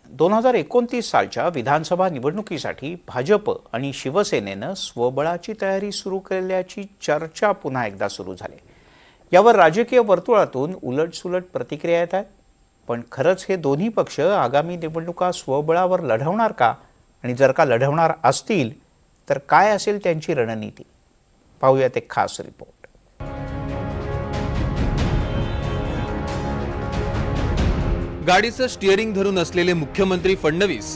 2029 सालच्या विधानसभा निवडणुकीसाठी भाजप आणि शिवसेनेनं स्वबळाची तयारी सुरू केल्याची चर्चा पुन्हा एकदा सुरू झाली। यावर राजकीय वर्तुळातून उलटसुलट प्रतिक्रिया येत आहेत। पण खरंच हे दोन्ही पक्ष आगामी निवडणुका स्वबळावर लढवणार का? आणि जर का लढवणार असतील तर काय असेल त्यांची रणनीती? पाहूयात एक खास रिपोर्ट। गाडीचं स्टिअरिंग धरून असलेले मुख्यमंत्री फडणवीस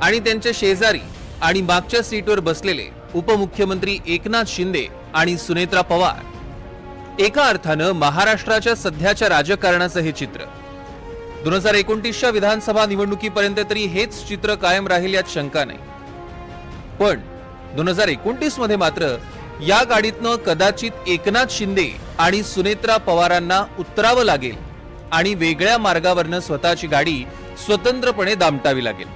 आणि त्यांच्या शेजारी आणि मागच्या सीटवर बसलेले उपमुख्यमंत्री एकनाथ शिंदे आणि सुनेत्रा पवार एका अर्थानं महाराष्ट्राच्या सध्याच्या राजकारणाचं हे चित्र। 2029च्या विधानसभा निवडणुकीपर्यंत तरी हेच चित्र कायम राहील यात शंका नाही। पण 2029 मध्ये मात्र या गाडीतनं कदाचित एकनाथ शिंदे आणि सुनेत्रा पवारांना उतरावं लागेल आणि वेगळ्या मार्गावरनं स्वतःची गाडी स्वतंत्रपणे दामटावी लागेल।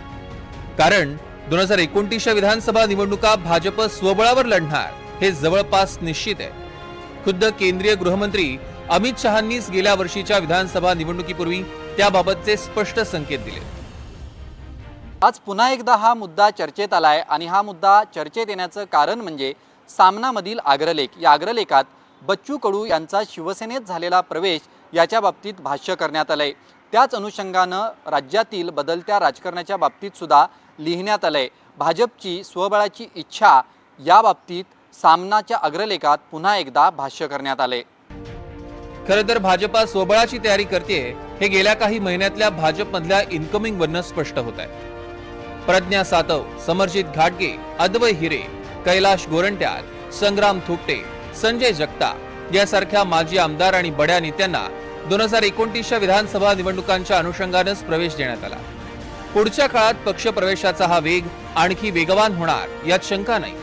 कारण 2029च्या विधानसभा निवडणुका भाजप स्वबळावर लढणार हे जवळपास निश्चित आहे। खुद्द केंद्रीय गृहमंत्री अमित शहांनीच गेल्या वर्षीच्या विधानसभा निवडणुकीपूर्वी त्याबाबतचे स्पष्ट संकेत दिले। आज पुन्हा एकदा हा मुद्दा चर्चेत आलाय आणि हा मुद्दा चर्चेत येण्याचं कारण म्हणजे सामनामधील अग्रलेख। या अग्रलेखात बच्चू कडू यांचा शिवसेनेत झालेला प्रवेश याच्या बाबतीत भाष्य करण्यात आलंय। त्याच अनुषंगानं राज्यातील बदलत्या राजकारणाच्या बाबतीत सुद्धा लिहिण्यात आलंय। भाजपची स्वबळाची इच्छा या बाबतीत सामनाच्या अग्रलेखात पुन्हा एकदा भाष्य करण्यात आले। खरं तर भाजपा स्वबळाची तयारी करते हे गेल्या काही महिन्यातल्या भाजपमधल्या इन्कमिंग वरनं स्पष्ट होत आहे। प्रज्ञा सातव, समरजित घाटगे, अद्वै हिरे, कैलाश गोरंट्याल, संग्राम थोपटे, संजय जगताप यासारख्या माजी आमदार आणि बड्या नेत्यांना 2029च्या विधानसभा निवडणुकांच्या अनुषंगानंच प्रवेश देण्यात आला। पुढच्या काळात पक्ष प्रवेशाचा हा वेग आणखी वेगवान होणार यात शंका नाही।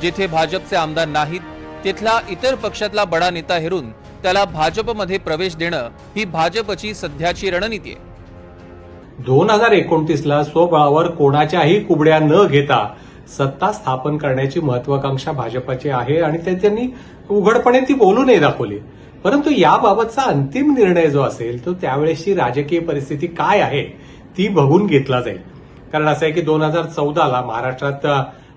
जिथे भाजपचे आमदार नाहीत तिथला इतर पक्षातला बडा नेता हेरून त्याला भाजपमध्ये प्रवेश देणं ही भाजपची सध्याची रणनीती आहे। 2029ला स्वबळावर कोणाच्याही कुबड्या न घेता सत्ता स्थापन करण्याची महत्वाकांक्षा भाजपची आहे आणि त्यांनी उघडपणे ती बोलूनही दाखवली। परंतु याबाबतचा अंतिम निर्णय जो असेल तो त्यावेळेसची राजकीय परिस्थिती काय आहे ती बघून घेतला जाईल। कारण असं आहे की 2014ला महाराष्ट्रात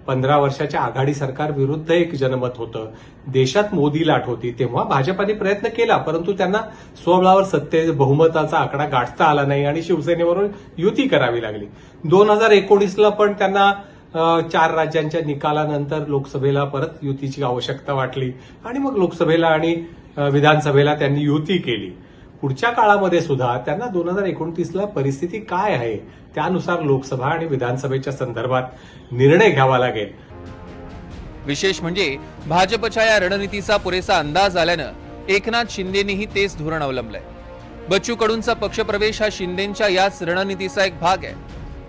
15 वर्षाच्या आघाडी सरकार विरुद्ध एक जनमत होतं, देशात मोदी लाट होती। तेव्हा भाजपाने प्रयत्न केला परंतु त्यांना स्वबळावर सत्ते बहुमताचा आकडा गाठता आला नाही आणि शिवसेनेबरोबर युती करावी लागली। 2019ला पण त्यांना 4 राज्यांच्या निकालानंतर लोकसभेला परत युतीची आवश्यकता वाटली आणि मग लोकसभेला आणि विधानसभेला त्यांनी युती केली। पुढच्या काळामध्ये सुद्धा त्यांना 2029ला परिस्थिती काय आहे त्यानुसार लोकसभा आणि विधानसभेच्या संदर्भात निर्णय घ्यावा लागेल। विशेष म्हणजे भाजपच्या या रणनीतीचा पुरेसा अंदाज आल्यानं एकनाथ शिंदेनेही तेच धोरण अवलंबलंय। बच्चू कडूंचा पक्षप्रवेश हा शिंदेंच्या याच रणनीतीचा एक भाग आहे।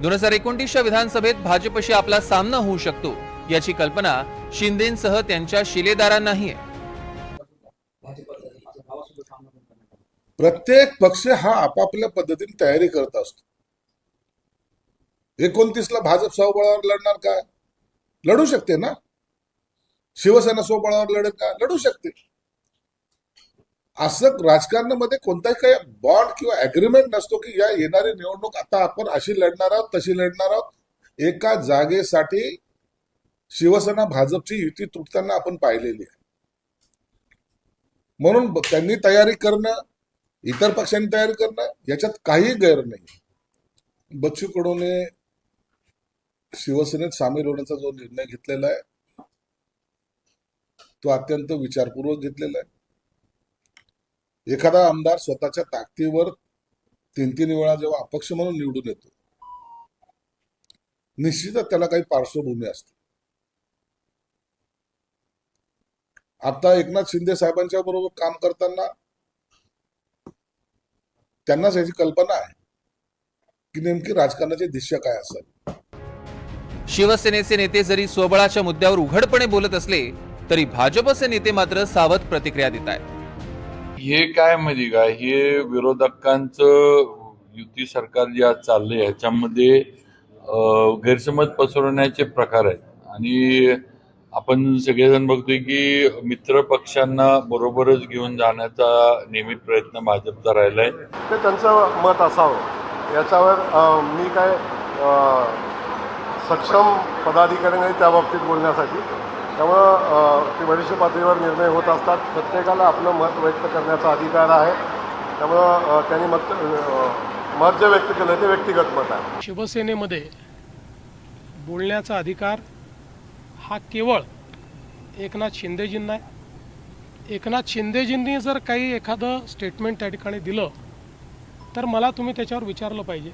2029च्या विधानसभेत भाजपशी आपला सामना होऊ शकतो याची कल्पना शिंदेंसह त्यांच्या शिलेदारांनाही आहे। प्रत्येक पक्ष हा आपापल्या पद्धतीने तयारी करत असतो। 29ला भाजप स्वबळावर लढणार का? लढू शकते ना। शिवसेना स्वबळावर लढत का? लढू शकते। असं राजकारणामध्ये कोणताही काही बॉन्ड किंवा अग्रीमेंट नसतो की या येणारी निवडणूक आता आपण अशी लढणार आहोत तशी लढणार आहोत। एका जागेसाठी शिवसेना भाजपची युती तुटताना आपण पाहिलेली आहे। म्हणून त्यांनी तयारी करणं, इतर पक्षांनी तयारी करणं याच्यात काही गैर नाही। बच्चू कडूने शिवसेनेत सामील होण्याचा जो निर्णय घेतलेला आहे तो अत्यंत विचारपूर्वक घेतलेला आहे। एखादा आमदार स्वतःच्या ताकदीवर 3 वेळा जेव्हा अपक्ष म्हणून निवडून येतो निश्चितच त्याला काही पार्श्वभूमी असते। आता एकनाथ शिंदे साहेबांच्या बरोबर काम करताना त्यांनाच याची कल्पना आहे की नेमकी राजकारणाची दिशा काय असेल। शिवसेनेचे नेते जरी स्वबळाच्या मुद्द्यावर उघडपणे बोलत असले तरी भाजपचे नेते मात्र सावध प्रतिक्रिया देत आहेत। हे काय माहिती का, हे विरोधकांचं युती सरकार जे आज चाललंय ह्याच्यामध्ये गैरसमज पसरवण्याचे प्रकार आहेत आणि आपण सगळेजण बघतोय की मित्र पक्षांना बरोबरच घेऊन जाण्याचा नेहमी प्रयत्न भाजपचा राहिलाय। ते त्यांचं मत असावं याच्यावर मी काय सक्षम पदाधिकारी नाही त्या बाबतीत बोलण्यासाठी. त्यामुळं ते वरिष्ठ पातळीवर निर्णय होत असतात. प्रत्येकाला आपलं मत व्यक्त करण्याचा अधिकार आहे. त्यामुळं त्यांनी मत जे व्यक्त केलं ते व्यक्तिगत मत आहे. शिवसेनेमध्ये बोलण्याचा अधिकार हा केवळ एकनाथ शिंदेजींना आहे. एकनाथ शिंदेजींनी जर काही एखादं स्टेटमेंट त्या ठिकाणी दिलं तर मला तुम्ही त्याच्यावर विचारलं पाहिजे.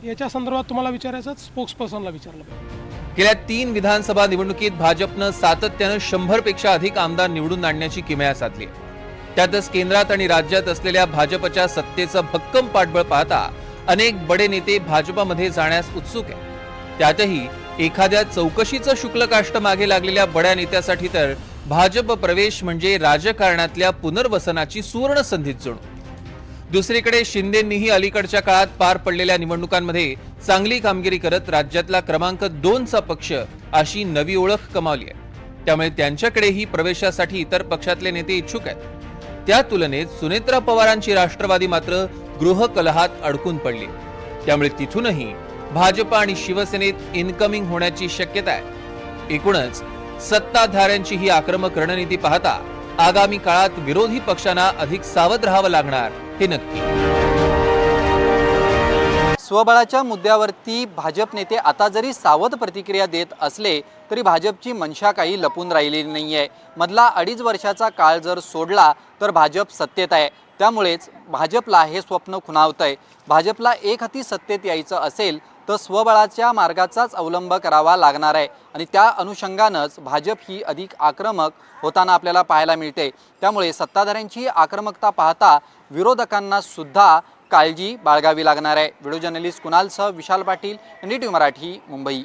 याच्या संदर्भात तुम्हाला विचारायचं स्पोक्सपर्सनला विचारलं पाहिजे. गेल्या 3 विधानसभा निवडणुकीत भाजपनं सातत्यानं 100 पेक्षा अधिक आमदार निवडून आणण्याची किमया साधली. त्यातच केंद्रात आणि राज्यात असलेल्या भाजपच्या सत्तेचं भक्कम पाठबळ पाहता अनेक बडे नेते भाजपमध्ये जाण्यास उत्सुक आहेत. त्यातही एखाद्या चौकशीचं शुक्लकाष्ट मागे लागलेल्या बड्या नेत्यासाठी तर भाजप प्रवेश म्हणजे राजकारणातल्या पुनर्वसनाची सुवर्ण संधीच जणू. दुसरीकडे शिंदेंनीही अलीकडच्या काळात पार पडलेल्या निवडणुकांमध्ये चांगली कामगिरी करत राज्यातला क्रमांक 2चा पक्ष अशी नवी ओळख कमावली आहे. त्यामुळे त्यांच्याकडेही प्रवेशासाठी इतर पक्षातले नेते इच्छुक आहेत. त्या तुलनेत सुनेत्रा पवारांची राष्ट्रवादी मात्र गृहकलहात अडकून पडली. त्यामुळे तिथूनही भाजप आणि शिवसेनेत इनकमिंग होण्याची शक्यता आहे. एकूणच सत्ताधाऱ्यांची ही आक्रमक रणनीती पाहता आगामी काळात विरोधी पक्षांना अधिक सावध राहावं लागणार हे नक्की. स्वबळाच्या मुद्द्यावरती भाजप नेते आता जरी सावध प्रतिक्रिया देत असले तरी भाजपची मनशा काही लपून राहिली नाहीये. मधला 2.5 वर्षाचा काळ जर सोडला तर भाजप सत्तेत आहे. त्यामुळेच भाजपला हे स्वप्न खुणावतंय. भाजपला एक हाती सत्तेत यायचं असेल तर स्वबळाच्या मार्गाचाच अवलंब करावा लागणार आहे आणि त्या अनुषंगानंच भाजप ही अधिक आक्रमक होताना आपल्याला पाहायला मिळते. त्यामुळे सत्ताधाऱ्यांची आक्रमकता पाहता विरोधकांना सुद्धा काळजी बाळगावी लागणार आहे. Video journalist कुणालसह Vishal Patil, NDTV Marathi, Mumbai.